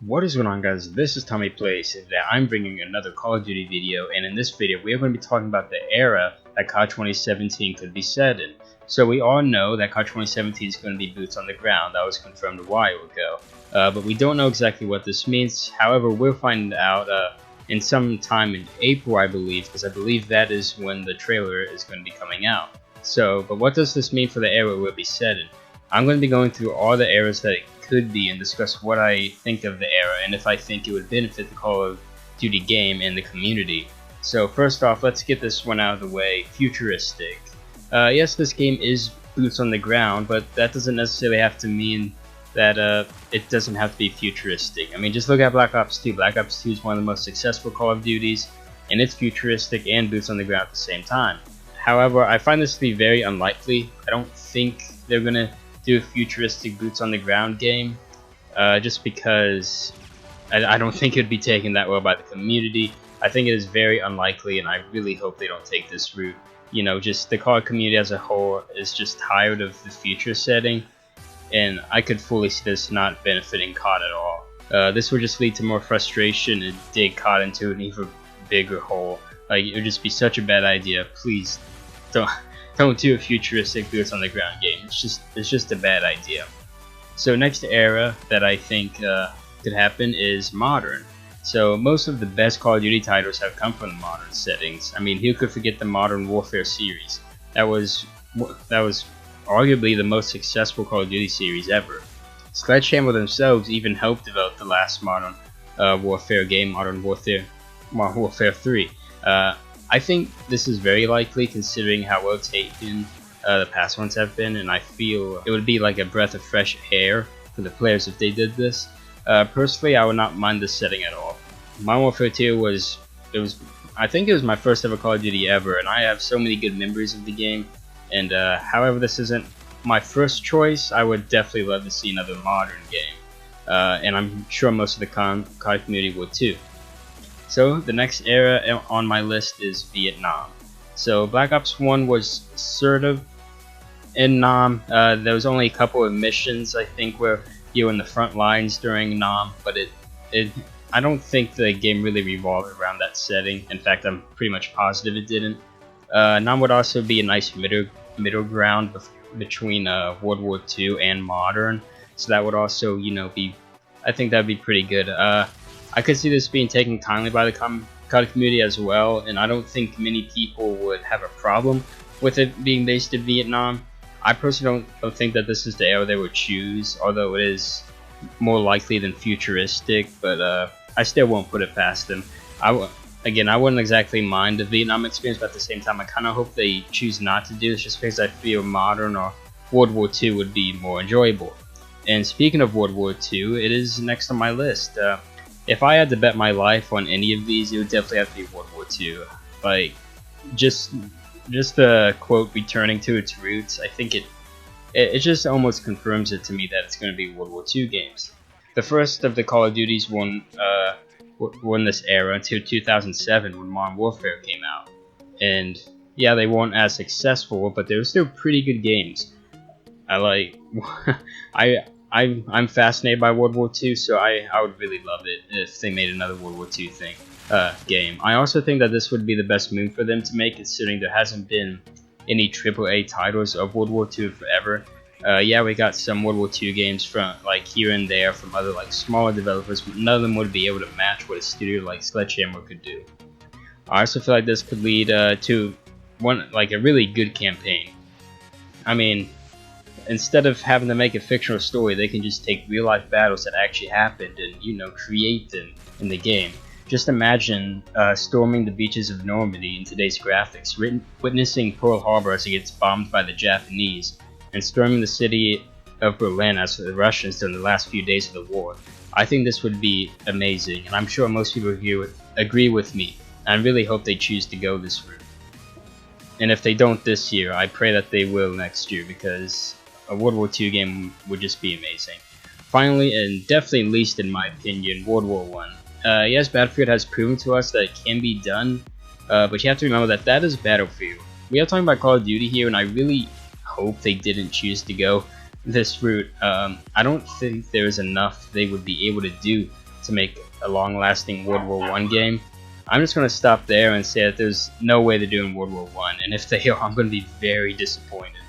What is going on, guys? This is Tommy Plays, and today I'm bringing another Call of Duty video, and in this video we are going to be talking about the era that COD 2017 could be set in. So we all know that COD 2017 is going to be boots on the ground. That was confirmed a while ago, but we don't know exactly what this means. However, we'll find out in some time in April, I believe, because I believe that is when the trailer is going to be coming out. But what does this mean for the era we'll be set in? I'm going to be going through all the eras that it could be and discuss what I think of the era and if I think it would benefit the Call of Duty game and the community. So first off, let's get this one out of the way. Futuristic. Yes, this game is boots on the ground, but that doesn't necessarily have to mean that it doesn't have to be futuristic. I mean, just look at Black Ops 2. Black Ops 2 is one of the most successful Call of Duties, and it's futuristic and boots on the ground at the same time. However, I find this to be very unlikely. I don't think they're going to do a futuristic boots on the ground game, just because I don't think it would be taken that well by the community. I think it is very unlikely, and I really hope they don't take this route. You know, just the COD community as a whole is just tired of the future setting, and I could fully see this not benefiting COD at all. This would just lead to more frustration and dig COD into an even bigger hole. Like, it would just be such a bad idea. Please don't do a futuristic boots on the ground game. It's just a bad idea. So next era that I think could happen is modern. So most of the best Call of Duty titles have come from the modern settings. I mean, who could forget the Modern Warfare series? That was arguably the most successful Call of Duty series ever. Sledgehammer themselves even helped develop the last Modern Warfare game, Modern Warfare 3. I think this is very likely considering how well taken the past ones have been, and I feel it would be like a breath of fresh air for the players if they did this. Personally, I would not mind this setting at all. Modern Warfare 2 I think it was my first ever Call of Duty ever, and I have so many good memories of the game. And however this isn't my first choice, I would definitely love to see another modern game, and I'm sure most of the COD community would too. So the next era on my list is Vietnam. So Black Ops 1 was sort of in Nam. There was only a couple of missions, I think, where you were in the front lines during Nam, but I don't think the game really revolved around that setting. In fact, I'm pretty much positive it didn't. Nam would also be a nice middle ground between World War II and modern, so that would also, I think that'd be pretty good. I could see this being taken kindly by the COD community as well, and I don't think many people would have a problem with it being based in Vietnam. I personally don't think that this is the era they would choose, although it is more likely than futuristic, but I still won't put it past them. I wouldn't exactly mind the Vietnam experience, but at the same time I kind of hope they choose not to do this just because I feel modern or World War II would be more enjoyable. And speaking of World War II, it is next on my list. If I had to bet my life on any of these, it would definitely have to be World War II. Like, just the quote returning to its roots, I think it just almost confirms it to me that it's going to be World War II games. The first of the Call of Duties won this era until 2007 when Modern Warfare came out. And yeah, they weren't as successful, but they were still pretty good games. I'm fascinated by World War II, so I would really love it if they made another World War II game. I also think that this would be the best move for them to make, considering there hasn't been any AAA titles of World War II forever. Yeah, we got some World War II games from like here and there from other like smaller developers, but none of them would be able to match what a studio like Sledgehammer could do. I also feel like this could lead to a really good campaign. I mean, instead of having to make a fictional story, they can just take real life battles that actually happened and create them in the game. Just imagine storming the beaches of Normandy in today's graphics, witnessing Pearl Harbor as it gets bombed by the Japanese, and storming the city of Berlin as the Russians during the last few days of the war. I think this would be amazing, and I'm sure most people here agree with me. I really hope they choose to go this route. And if they don't this year, I pray that they will next year, because a World War II game would just be amazing. Finally, and definitely least in my opinion, World War I. Yes, Battlefield has proven to us that it can be done, but you have to remember that is Battlefield. We are talking about Call of Duty here, and I really hope they didn't choose to go this route. I don't think there is enough they would be able to do to make a long-lasting World War I game. I'm just going to stop there and say that there's no way they're doing World War I, and if they are, I'm going to be very disappointed.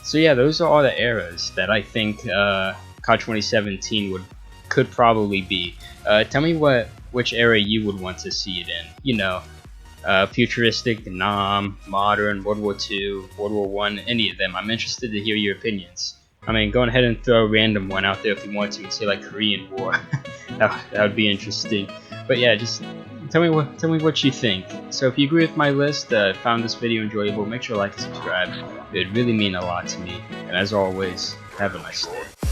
So yeah, those are all the eras that I think COD 2017 could probably be. Tell me which era you would want to see it in. You know, futuristic, modern, World War II, World War I, any of them. I'm interested to hear your opinions. I mean, go ahead and throw a random one out there if you want to, and say like Korean War. that would be interesting. But yeah, just tell me what you think. So if you agree with my list, found this video enjoyable, make sure to like and subscribe. It would really mean a lot to me. And as always, have a nice day.